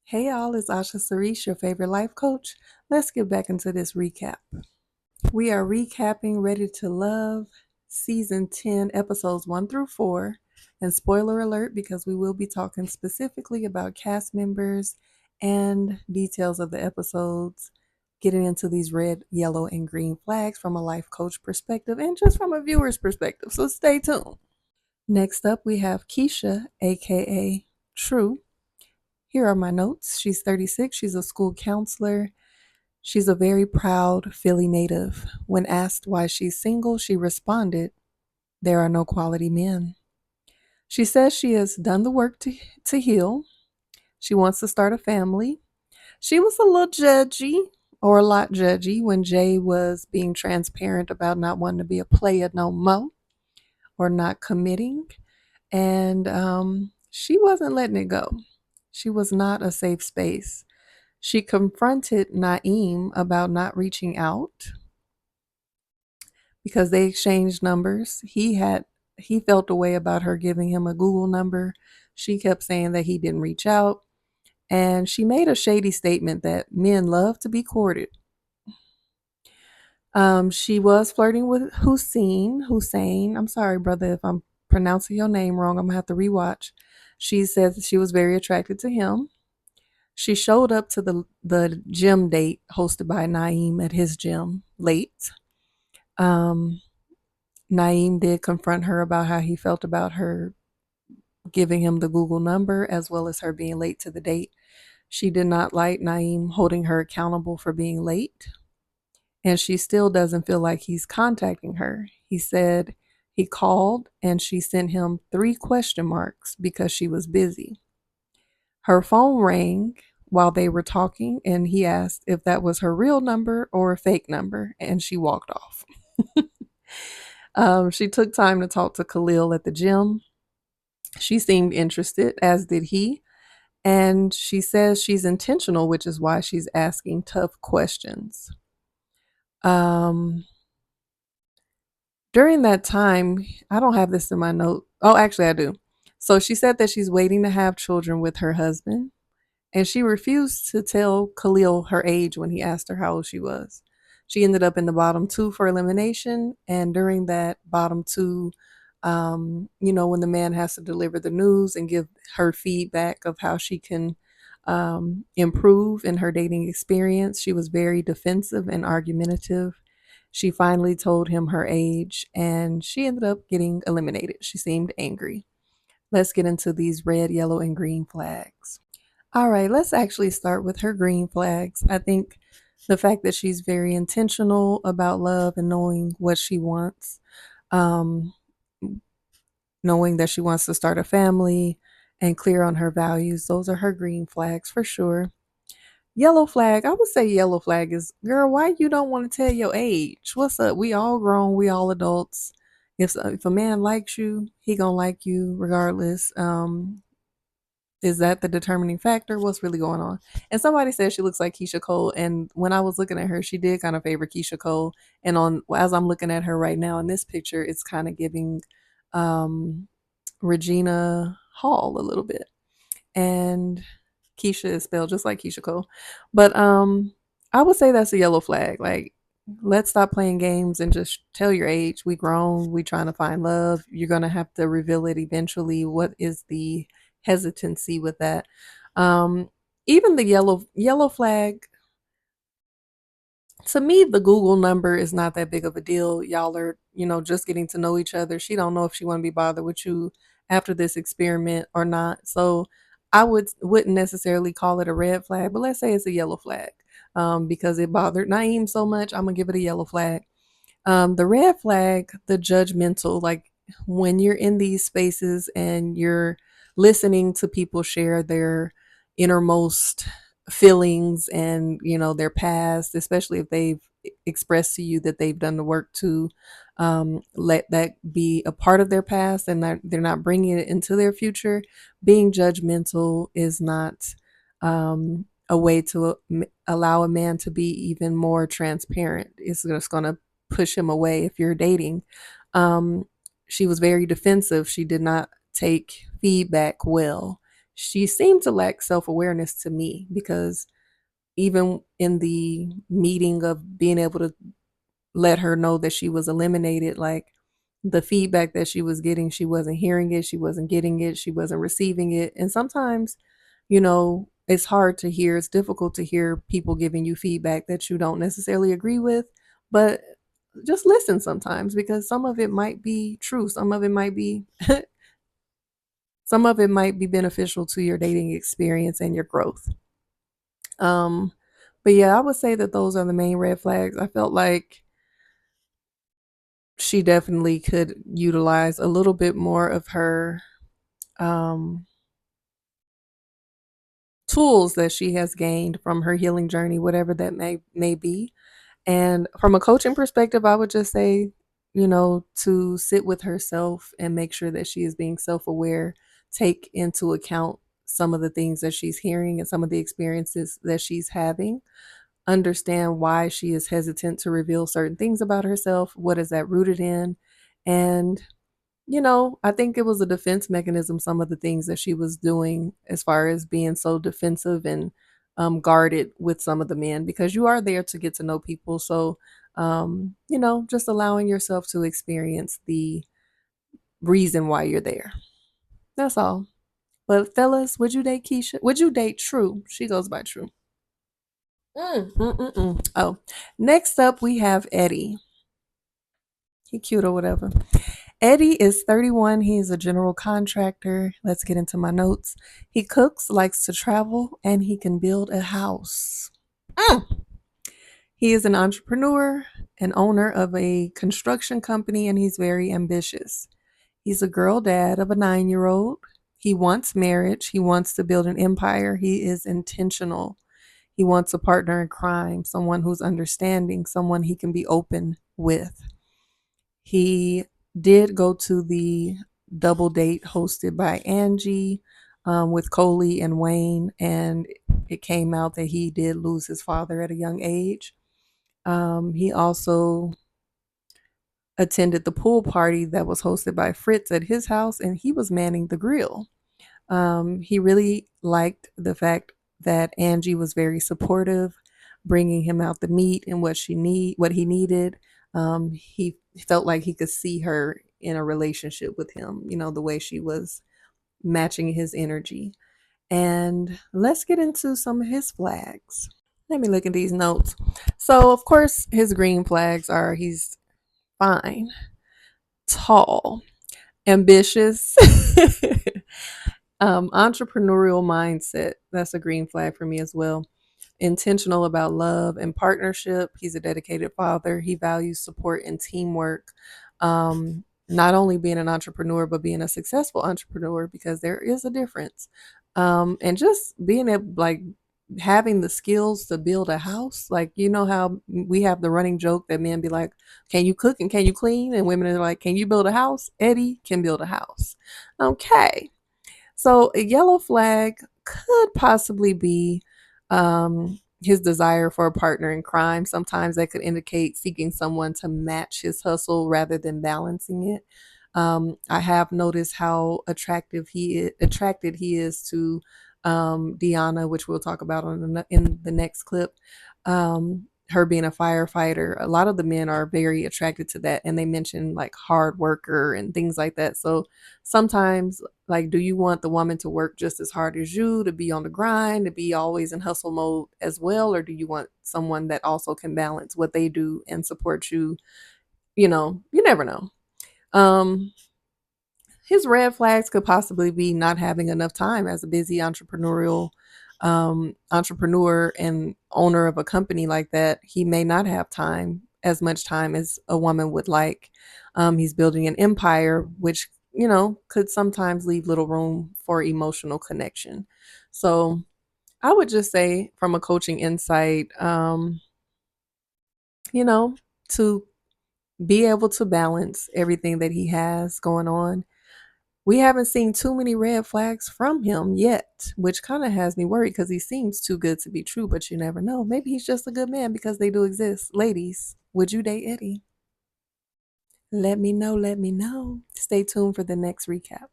Hey y'all, it's Osha Cerese, your favorite life coach. Let's get back into this recap. We are recapping Ready to Love, Season 10, Episodes 1 through 4. And spoiler alert, because we will be talking specifically about cast members and details of the episodes, getting into these red, yellow, and green flags from a life coach perspective and just from a viewer's perspective. So stay tuned. Next up, we have Keisha, aka Tru. Here are my notes. She's 36. She's a school counselor. She's a very proud Philly native. When asked why she's single, she responded, "There are no quality men." She says she has done the work to heal. She wants to start a family. She was a little judgy, or a lot judgy, when Jay was being transparent about not wanting to be a player no more or not committing. And she wasn't letting it go. She was not a safe space. She confronted Naeem about not reaching out because they exchanged numbers. He felt a way about her giving him a Google number. She kept saying that he didn't reach out, and she made a shady statement that men love to be courted. She was flirting with Hussein. I'm sorry, brother, if I'm pronouncing your name wrong. I'm gonna have to rewatch. She said that she was very attracted to him. She showed up to the gym date hosted by Naeem at his gym late. Um, Naeem did confront her about how he felt about her giving him the Google number as well as her being late to the date. She did not like Naeem holding her accountable for being late, and she still doesn't feel like he's contacting her. He said he called and she sent him 3 question marks because she was busy. Her phone rang while they were talking, and he asked if that was her real number or a fake number, and she walked off. She took time to talk to Khalil at the gym. She seemed interested, as did he. And she says she's intentional, which is why she's asking tough questions. Um, During that time, I don't have this in my note. Oh, actually, I do. So she said that she's waiting to have children with her husband, and she refused to tell Khalil her age when he asked her how old she was. She ended up in the bottom two for elimination, and during that bottom two, when the man has to deliver the news and give her feedback of how she can improve in her dating experience, she was very defensive and argumentative. She finally told him her age, and she ended up getting eliminated. She seemed angry. Let's get into these red, yellow, and green flags. All right, let's actually start with her green flags. I think the fact that she's very intentional about love and knowing what she wants, um, knowing that she wants to start a family and clear on her values, those are her green flags for sure. Yellow flag, I would say yellow flag is, girl, why you don't want to tell your age? What's up? We all grown, we all adults. If a man likes you, he gonna like you regardless. Is that the determining factor? What's really going on? And somebody said she looks like Keisha Cole, and when I was looking at her, she did kind of favor Keisha Cole. And on as I'm looking at her right now in this picture, it's kind of giving um, Regina Hall a little bit, and Keisha is spelled just like Keisha Cole. But I would say that's a yellow flag. Like, let's stop playing games and just tell your age. We grown. We trying to find love. You're gonna have to reveal it eventually. What is the hesitancy with that? Um, Even the yellow flag, to me, the Google number is not that big of a deal. Y'all are, just getting to know each other. She don't know if she want to be bothered with you after this experiment or not. So I wouldn't necessarily call it a red flag, but let's say it's a yellow flag. Because it bothered Naeem so much, I'm gonna give it a yellow flag. The red flag, the judgmental, like when you're in these spaces and you're listening to people share their innermost feelings and their past, especially if they've expressed to you that they've done the work to let that be a part of their past and that they're not bringing it into their future. Being judgmental is not a way to allow a man to be even more transparent. It's just going to push him away if you're dating. Um, she was very defensive. She did not take feedback well. She seemed to lack self awareness to me because even in the meeting of being able to let her know that she was eliminated, like the feedback that she was getting, she wasn't hearing it, she wasn't getting it, she wasn't receiving it. And sometimes, it's hard to hear, it's difficult to hear people giving you feedback that you don't necessarily agree with, but just listen sometimes because some of it might be true, some of it might be beneficial to your dating experience and your growth. Um but yeah, I would say that those are the main red flags. I felt like she definitely could utilize a little bit more of her um, tools that she has gained from her healing journey, whatever that may be. And from a coaching perspective, I would just say, to sit with herself and make sure that she is being self aware, take into account some of the things that she's hearing and some of the experiences that she's having, understand why she is hesitant to reveal certain things about herself, what is that rooted in, and I think it was a defense mechanism, some of the things that she was doing as far as being so defensive and guarded with some of the men, because you are there to get to know people. So, just allowing yourself to experience the reason why you're there. That's all. But, fellas, would you date Keisha? Would you date True? She goes by True. Oh, next up, we have Eddie. He cute or whatever. Eddie is 31. He is a general contractor. Let's get into my notes. He cooks, likes to travel, and he can build a house. Mm. He is an entrepreneur, an owner of a construction company, and he's very ambitious. He's a girl dad of a 9-year old. He wants marriage. He wants to build an empire. He is intentional. He wants a partner in crime, someone who's understanding, someone he can be open with. He did go to the double date hosted by Angie with Coley and Wayne, and it came out that he did lose his father at a young age. He also attended the pool party that was hosted by Fritz at his house, and he was manning the grill. He really liked the fact that Angie was very supportive, bringing him out the meat and what he needed. He felt like he could see her in a relationship with him. The way she was matching his energy. And let's get into some of his flags. Let me look at these notes. So, of course, his green flags are he's fine, tall, ambitious, entrepreneurial mindset. That's a green flag for me as well. Intentional about love and partnership. He's a dedicated father. He values support and teamwork. Not only being an entrepreneur, but being a successful entrepreneur, because there is a difference. And just being able, like, having the skills to build a house. Like, how we have the running joke that men be like, can you cook and can you clean? And women are like, can you build a house? Eddie can build a house. Okay. So a yellow flag could possibly be his desire for a partner in crime. Sometimes that could indicate seeking someone to match his hustle rather than balancing it. I have noticed how attracted he is to Deanna, which we'll talk about in the next clip. Her being a firefighter, a lot of the men are very attracted to that, and they mention like hard worker and things like that. So sometimes, like, do you want the woman to work just as hard as you, to be on the grind, to be always in hustle mode as well, or do you want someone that also can balance what they do and support you? You never know. um his red flags could possibly be not having enough time as a busy entrepreneur and owner of a company like that. He may not have time, as much time as a woman would like. He's building an empire, which could sometimes leave little room for emotional connection. So I would just say, from a coaching insight, you know to be able to balance everything that he has going on. We haven't seen too many red flags from him yet, which kind of has me worried because he seems too good to be true, but you never know. Maybe he's just a good man, because they do exist. Ladies, would you date Eddie? Let me know. Let me know. Stay tuned for the next recap.